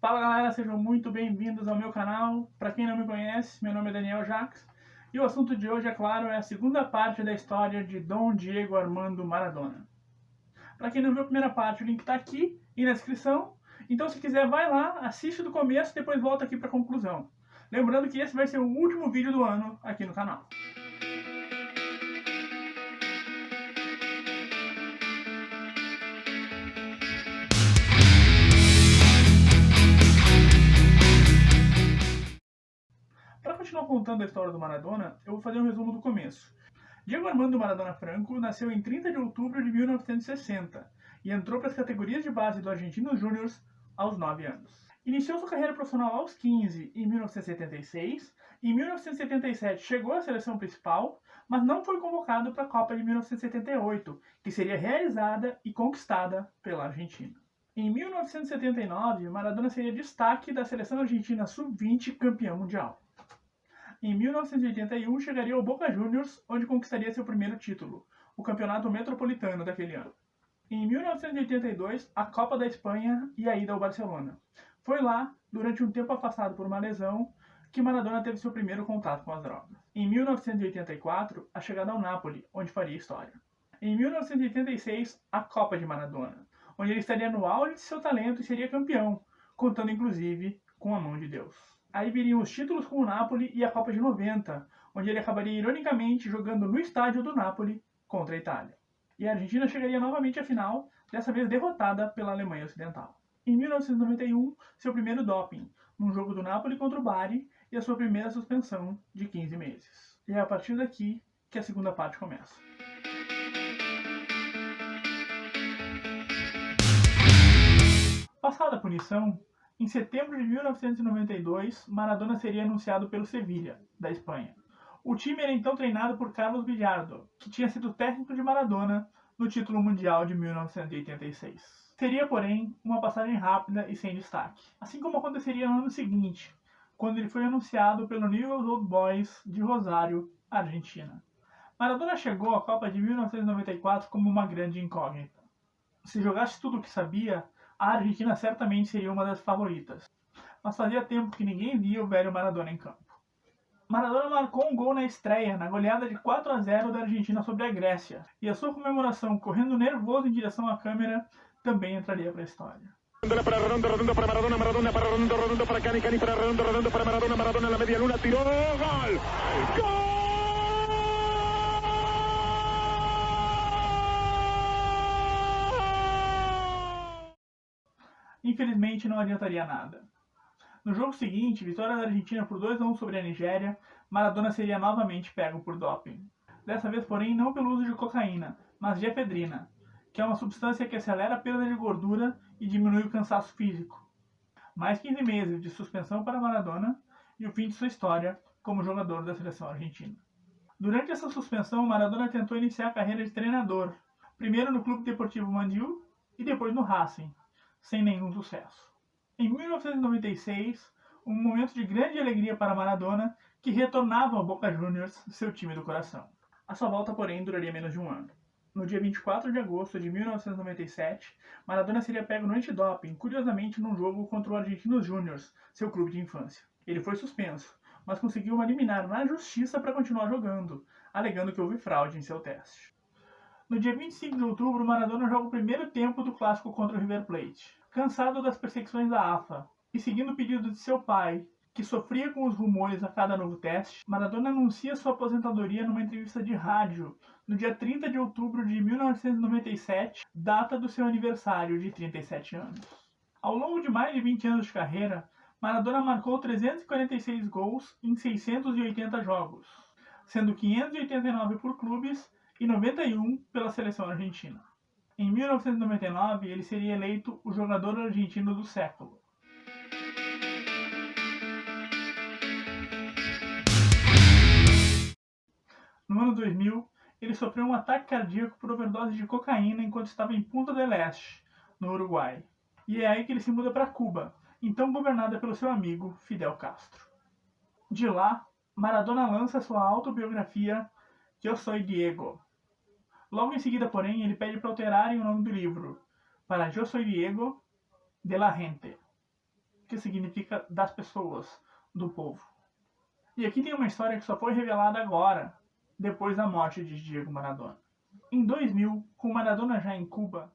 Fala galera, sejam muito bem-vindos ao meu canal. Para quem não me conhece, meu nome é Daniel Jacques e o assunto de hoje, é claro, é a segunda parte da história de Dom Diego Armando Maradona. Para quem não viu a primeira parte, o link está aqui e na descrição. Então, se quiser, vai lá, assiste do começo e depois volta aqui para a conclusão. Lembrando que esse vai ser o último vídeo do ano aqui no canal. Para continuar contando a história do Maradona, eu vou fazer um resumo do começo. Diego Armando Maradona Franco nasceu em 30 de outubro de 1960 e entrou para as categorias de base do Argentinos Júniors aos 9 anos. Iniciou sua carreira profissional aos 15, em 1976, e em 1977 chegou à seleção principal, mas não foi convocado para a Copa de 1978, que seria realizada e conquistada pela Argentina. Em 1979, Maradona seria destaque da seleção argentina sub-20 campeã mundial. Em 1981, chegaria ao Boca Juniors, onde conquistaria seu primeiro título, o Campeonato Metropolitano daquele ano. Em 1982, a Copa da Espanha e a ida ao Barcelona. Foi lá, durante um tempo afastado por uma lesão, que Maradona teve seu primeiro contato com as drogas. Em 1984, a chegada ao Napoli, onde faria história. Em 1986, a Copa de Maradona, onde ele estaria no auge de seu talento e seria campeão, contando inclusive com a mão de Deus. Aí viriam os títulos com o Napoli e a Copa de 90, onde ele acabaria ironicamente jogando no estádio do Napoli contra a Itália. E a Argentina chegaria novamente à final, dessa vez derrotada pela Alemanha Ocidental. Em 1991, seu primeiro doping, num jogo do Napoli contra o Bari, e a sua primeira suspensão de 15 meses. E é a partir daqui que a segunda parte começa. Passada a punição, em setembro de 1992, Maradona seria anunciado pelo Sevilla, da Espanha. O time era então treinado por Carlos Villardo, que tinha sido técnico de Maradona no título mundial de 1986. Seria, porém, uma passagem rápida e sem destaque, assim como aconteceria no ano seguinte, quando ele foi anunciado pelo Newell's Old Boys de Rosário, Argentina. Maradona chegou à Copa de 1994 como uma grande incógnita. Se jogasse tudo o que sabia, a Argentina certamente seria uma das favoritas, mas fazia tempo que ninguém via o velho Maradona em campo. Maradona marcou um gol na estreia, na goleada de 4-0 da Argentina sobre a Grécia, e a sua comemoração, correndo nervoso em direção à câmera, também entraria para a história. Para Redondo para Maradona, Maradona para Redondo para Cani, Cani para Redondo para Maradona, Maradona na media luna, tiró, gol! ¡Gol! Infelizmente não adiantaria nada. No jogo seguinte, vitória da Argentina por 2-1 sobre a Nigéria, Maradona seria novamente pego por doping. Dessa vez, porém, não pelo uso de cocaína, mas de efedrina, que é uma substância que acelera a perda de gordura e diminui o cansaço físico. Mais 15 meses de suspensão para Maradona e o fim de sua história como jogador da seleção argentina. Durante essa suspensão, Maradona tentou iniciar a carreira de treinador, primeiro no Clube Deportivo Mandiyú e depois no Racing, sem nenhum sucesso. Em 1996, um momento de grande alegria para Maradona, que retornava ao Boca Juniors, seu time do coração. A sua volta, porém, duraria menos de um ano. No dia 24 de agosto de 1997, Maradona seria pego no antidoping, curiosamente num jogo contra o Argentinos Júniors, seu clube de infância. Ele foi suspenso, mas conseguiu uma liminar na justiça para continuar jogando, alegando que houve fraude em seu teste. No dia 25 de outubro, Maradona joga o primeiro tempo do clássico contra o River Plate. Cansado das perseguições da AFA e seguindo o pedido de seu pai, que sofria com os rumores a cada novo teste, Maradona anuncia sua aposentadoria numa entrevista de rádio no dia 30 de outubro de 1997, data do seu aniversário de 37 anos. Ao longo de mais de 20 anos de carreira, Maradona marcou 346 gols em 680 jogos, sendo 589 por clubes e 91 pela seleção argentina. Em 1999, ele seria eleito o jogador argentino do século. No ano 2000, ele sofreu um ataque cardíaco por overdose de cocaína enquanto estava em Punta del Este, no Uruguai. E é aí que ele se muda para Cuba, então governada pelo seu amigo Fidel Castro. De lá, Maradona lança sua autobiografia Eu Soy Diego. Logo em seguida, porém, ele pede para alterarem o nome do livro para Eu Soy Diego de la Gente. que significa das pessoas, do povo. E aqui tem uma história que só foi revelada agora, depois da morte de Diego Maradona. Em 2000, com Maradona já em Cuba,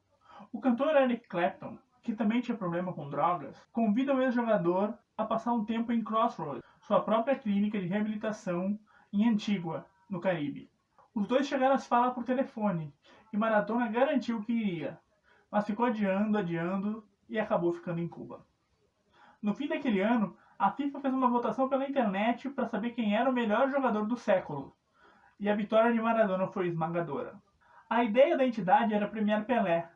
o cantor Eric Clapton, que também tinha problema com drogas, convida o ex-jogador a passar um tempo em Crossroads, sua própria clínica de reabilitação em Antigua, no Caribe. Os dois chegaram a se falar por telefone, e Maradona garantiu que iria, mas ficou adiando e acabou ficando em Cuba. No fim daquele ano, a FIFA fez uma votação pela internet para saber quem era o melhor jogador do século, e a vitória de Maradona foi esmagadora. A ideia da entidade era premiar Pelé,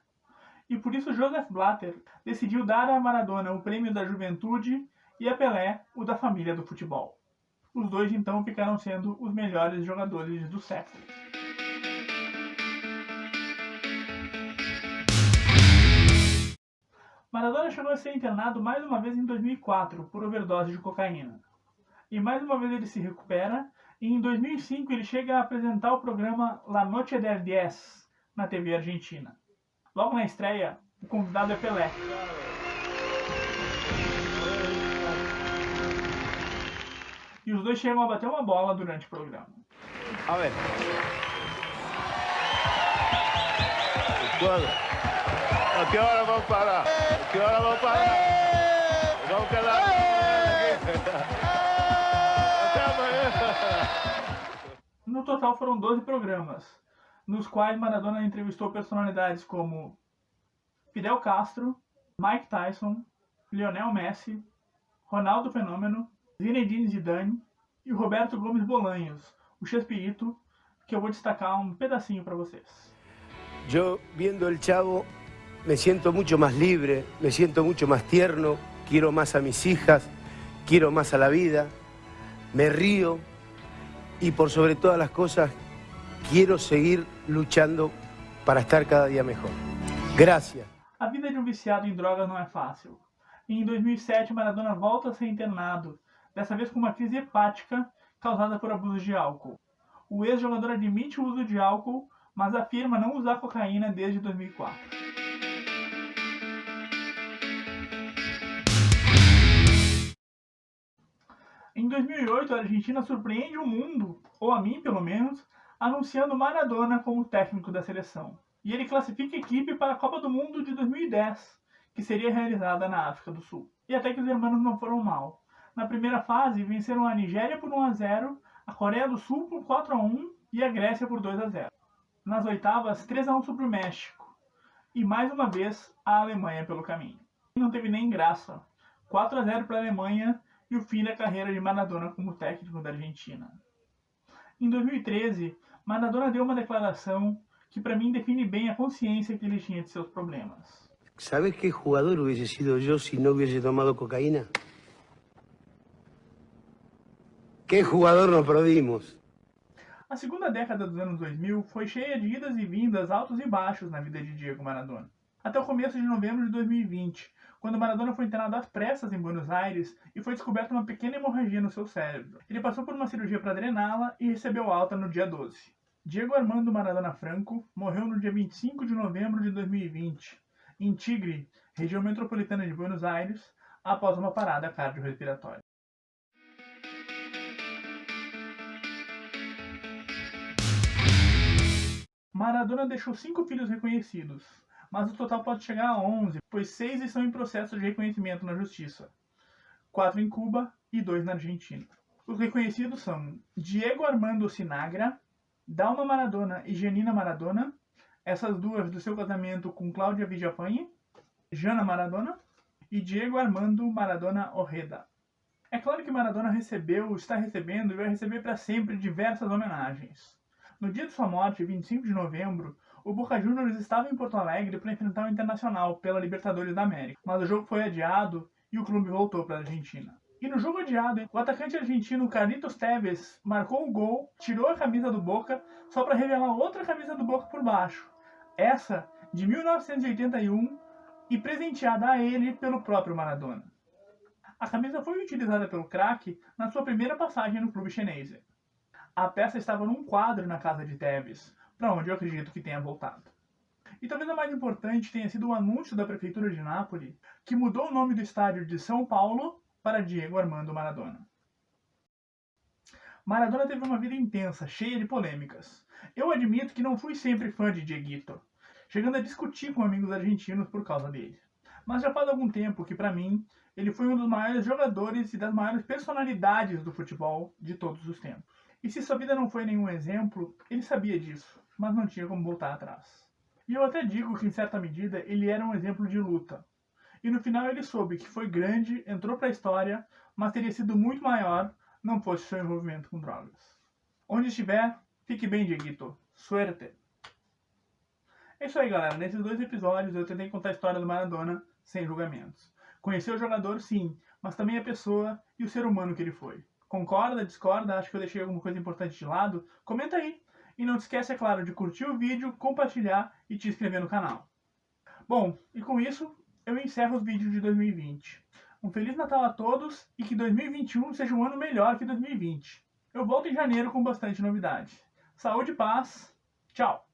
e por isso Joseph Blatter decidiu dar a Maradona o prêmio da juventude e a Pelé o da família do futebol. Os dois então ficaram sendo os melhores jogadores do século. Maradona chegou a ser internado mais uma vez em 2004 por overdose de cocaína. E mais uma vez ele se recupera, e em 2005 ele chega a apresentar o programa La Noche del 10 na TV argentina. Logo na estreia, o convidado é Pelé. E os dois chegam a bater uma bola durante o programa. A ver. ¿A qué hora vamos a parar? ¿A qué hora vamos a parar? Vamos a quedar até amanhã. No total foram 12 programas, nos quais Maradona entrevistou personalidades como Fidel Castro, Mike Tyson, Lionel Messi, Ronaldo Fenômeno, Zinedine Zidane e Roberto Gomes Bolanhos, o Chespirito, que eu vou destacar um pedacinho para vocês. Yo, viendo el Chavo, me siento mucho más libre, me siento mucho más tierno, quiero más a mis hijas, quiero más a la vida, me río y por sobre todas las cosas quiero seguir luchando para estar cada día mejor. Gracias. A vida de um viciado em drogas não é fácil. E em 2007, Maradona volta a ser internado, dessa vez com uma crise hepática causada por abuso de álcool. O ex-jogador admite o uso de álcool, mas afirma não usar cocaína desde 2004. Em 2008, a Argentina surpreende o mundo, ou a mim pelo menos, anunciando Maradona como técnico da seleção. E ele classifica a equipe para a Copa do Mundo de 2010, que seria realizada na África do Sul. E até que os hermanos não foram mal. Na primeira fase, venceram a Nigéria por 1-0, a Coreia do Sul por 4-1 e a Grécia por 2-0. Nas oitavas, 3-1 sobre o México. E mais uma vez, a Alemanha pelo caminho. Não teve nem graça. 4-0 para a Alemanha e o fim da carreira de Maradona como técnico da Argentina. Em 2013, Maradona deu uma declaração que para mim define bem a consciência que ele tinha de seus problemas. ¿Sabes qué jugador hubiese sido yo si no hubiese tomado cocaína? ¿Qué jugador nos perdimos? A segunda década dos anos 2000 foi cheia de idas e vindas, altos e baixos na vida de Diego Maradona. Até o começo de novembro de 2020, quando Maradona foi internado às pressas em Buenos Aires e foi descoberta uma pequena hemorragia no seu cérebro. Ele passou por uma cirurgia para drená-la e recebeu alta no dia 12. Diego Armando Maradona Franco morreu no dia 25 de novembro de 2020, em Tigre, região metropolitana de Buenos Aires, após uma parada cardiorrespiratória. Maradona deixou 5 filhos reconhecidos, mas o total pode chegar a 11, pois 6 estão em processo de reconhecimento na justiça. 4 em Cuba e 2 na Argentina. Os reconhecidos são Diego Armando Sinagra, Dalma Maradona e Janina Maradona, essas duas do seu casamento com Cláudia Villafañe, Jana Maradona e Diego Armando Maradona Ojeda. É claro que Maradona recebeu, está recebendo e vai receber para sempre diversas homenagens. No dia de sua morte, 25 de novembro, o Boca Juniors estava em Porto Alegre para enfrentar o Internacional pela Libertadores da América, mas o jogo foi adiado e o clube voltou para a Argentina. E no jogo adiado, o atacante argentino Carlitos Tevez marcou o gol, tirou a camisa do Boca só para revelar outra camisa do Boca por baixo, essa de 1981 e presenteada a ele pelo próprio Maradona. A camisa foi utilizada pelo craque na sua primeira passagem no clube chinês. A peça estava num quadro na casa de Tevez, para onde eu acredito que tenha voltado. E talvez a mais importante tenha sido o anúncio da prefeitura de Nápoles, que mudou o nome do estádio de São Paulo para Diego Armando Maradona. Maradona teve uma vida intensa, cheia de polêmicas. Eu admito que não fui sempre fã de Dieguito, chegando a discutir com amigos argentinos por causa dele. Mas já faz algum tempo que, para mim, ele foi um dos maiores jogadores e das maiores personalidades do futebol de todos os tempos. E se sua vida não foi nenhum exemplo, ele sabia disso, mas não tinha como voltar atrás. E eu até digo que, em certa medida, ele era um exemplo de luta. E no final ele soube que foi grande, entrou para a história, mas teria sido muito maior não fosse seu envolvimento com drogas. Onde estiver, fique bem, Dieguito. Suerte! É isso aí, galera. Nesses 2 episódios eu tentei contar a história do Maradona sem julgamentos. Conhecer o jogador, sim, mas também a pessoa e o ser humano que ele foi. Concorda, discorda, acha que eu deixei alguma coisa importante de lado? Comenta aí! E não te esquece, é claro, de curtir o vídeo, compartilhar e te inscrever no canal. Bom, e com isso, eu encerro os vídeos de 2020. Um Feliz Natal a todos e que 2021 seja um ano melhor que 2020. Eu volto em janeiro com bastante novidade. Saúde e paz. Tchau!